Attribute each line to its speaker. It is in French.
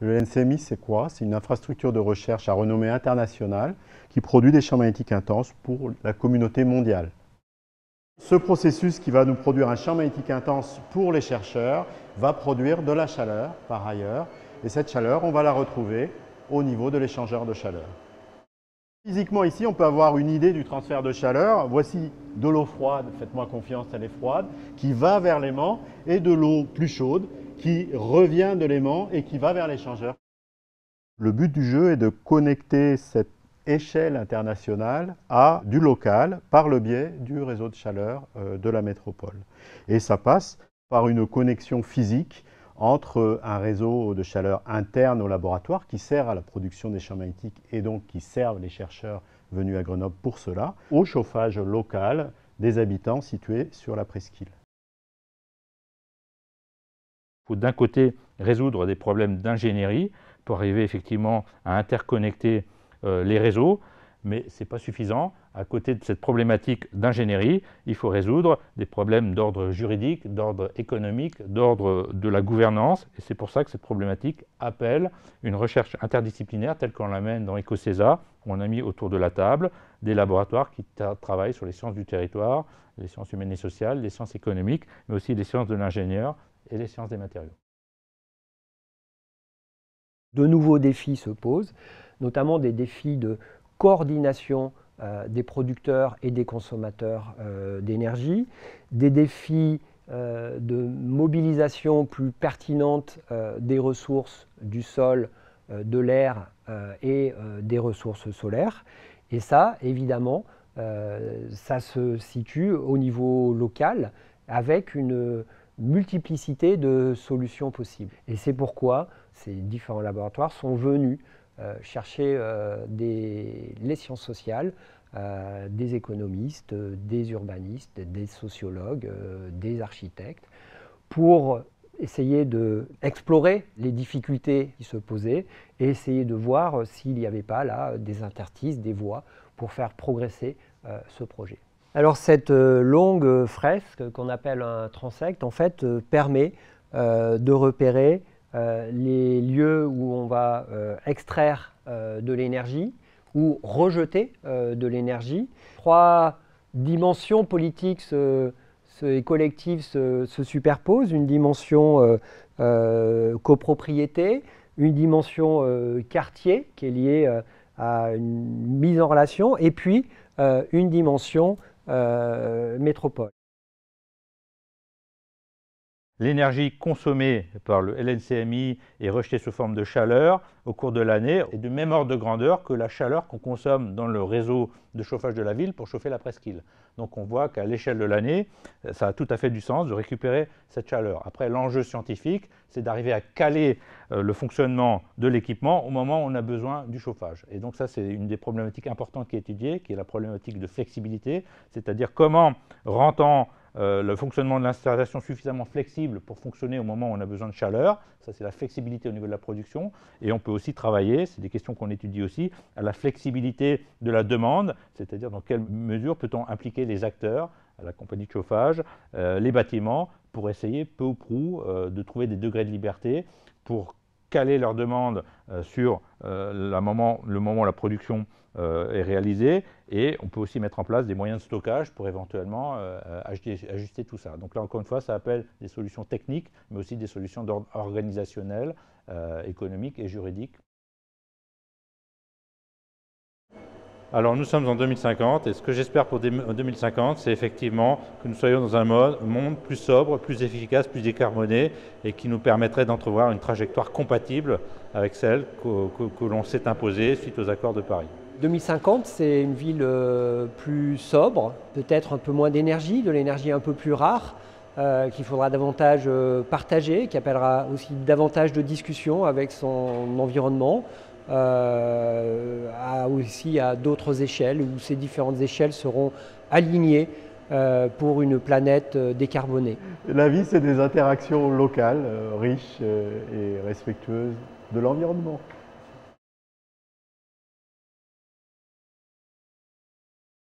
Speaker 1: Le LNCMI, c'est quoi? C'est une infrastructure de recherche à renommée internationale qui produit des champs magnétiques intenses pour la communauté mondiale. Ce processus qui va nous produire un champ magnétique intense pour les chercheurs va produire de la chaleur par ailleurs. Et cette chaleur, on va la retrouver au niveau de l'échangeur de chaleur. Physiquement ici, on peut avoir une idée du transfert de chaleur. Voici de l'eau froide, faites-moi confiance, elle est froide, qui va vers l'aimant, et de l'eau plus chaude qui revient de l'aimant et qui va vers l'échangeur. Le but du jeu est de connecter cette échelle internationale à du local par le biais du réseau de chaleur de la métropole. Et ça passe par une connexion physique entre un réseau de chaleur interne au laboratoire qui sert à la production des champs magnétiques et donc qui servent les chercheurs venus à Grenoble pour cela, au chauffage local des habitants situés sur la presqu'île.
Speaker 2: Il faut d'un côté résoudre des problèmes d'ingénierie pour arriver effectivement à interconnecter les réseaux, mais ce n'est pas suffisant. À côté de cette problématique d'ingénierie, il faut résoudre des problèmes d'ordre juridique, d'ordre économique, d'ordre de la gouvernance. Et c'est pour ça que cette problématique appelle une recherche interdisciplinaire telle qu'on l'amène dans EcoCESA, où on a mis autour de la table des laboratoires qui travaillent sur les sciences du territoire, les sciences humaines et sociales, les sciences économiques, mais aussi les sciences de l'ingénieur et les sciences des matériaux.
Speaker 3: De nouveaux défis se posent, notamment des défis de coordination des producteurs et des consommateurs d'énergie, des défis de mobilisation plus pertinente des ressources du sol, de l'air et des ressources solaires. Et ça, évidemment, ça se situe au niveau local avec une multiplicité de solutions possibles. Et c'est pourquoi ces différents laboratoires sont venus chercher les sciences sociales, des économistes, des urbanistes, des sociologues, des architectes, pour essayer d'explorer les difficultés qui se posaient et essayer de voir s'il n'y avait pas là des interstices, des voies pour faire progresser ce projet. Alors cette longue fresque qu'on appelle un transect en fait permet de repérer les lieux où on va extraire de l'énergie ou rejeter de l'énergie. Trois dimensions politiques et collectives se superposent, une dimension copropriété, une dimension quartier qui est liée à une mise en relation et puis une dimension métropole.
Speaker 2: L'énergie consommée par le LNCMI est rejetée sous forme de chaleur au cours de l'année et de même ordre de grandeur que la chaleur qu'on consomme dans le réseau de chauffage de la ville pour chauffer la presqu'île. Donc on voit qu'à l'échelle de l'année, ça a tout à fait du sens de récupérer cette chaleur. Après, l'enjeu scientifique, c'est d'arriver à caler le fonctionnement de l'équipement au moment où on a besoin du chauffage. Et donc ça, c'est une des problématiques importantes qui est étudiée, qui est la problématique de flexibilité, c'est-à-dire comment rendant le fonctionnement de l'installation suffisamment flexible pour fonctionner au moment où on a besoin de chaleur. Ça, c'est la flexibilité au niveau de la production. Et on peut aussi travailler, c'est des questions qu'on étudie aussi, à la flexibilité de la demande, c'est-à-dire dans quelle mesure peut-on impliquer les acteurs, la compagnie de chauffage, les bâtiments, pour essayer peu ou prou de trouver des degrés de liberté pour caler leurs demandes sur le moment où la production est réalisée, et on peut aussi mettre en place des moyens de stockage pour éventuellement ajuster tout ça. Donc là, encore une fois, ça appelle des solutions techniques, mais aussi des solutions d'ordre organisationnel, économique et juridique. Alors nous sommes en 2050 et ce que j'espère pour 2050, c'est effectivement que nous soyons dans un monde plus sobre, plus efficace, plus décarboné et qui nous permettrait d'entrevoir une trajectoire compatible avec celle que l'on s'est imposée suite aux accords de Paris.
Speaker 3: 2050, c'est une ville plus sobre, peut-être un peu moins d'énergie, de l'énergie un peu plus rare, qu'il faudra davantage partager, qui appellera aussi davantage de discussions avec son environnement. Aussi à d'autres échelles où ces différentes échelles seront alignées pour une planète décarbonée.
Speaker 1: La vie, c'est des interactions locales, riches et respectueuses de l'environnement.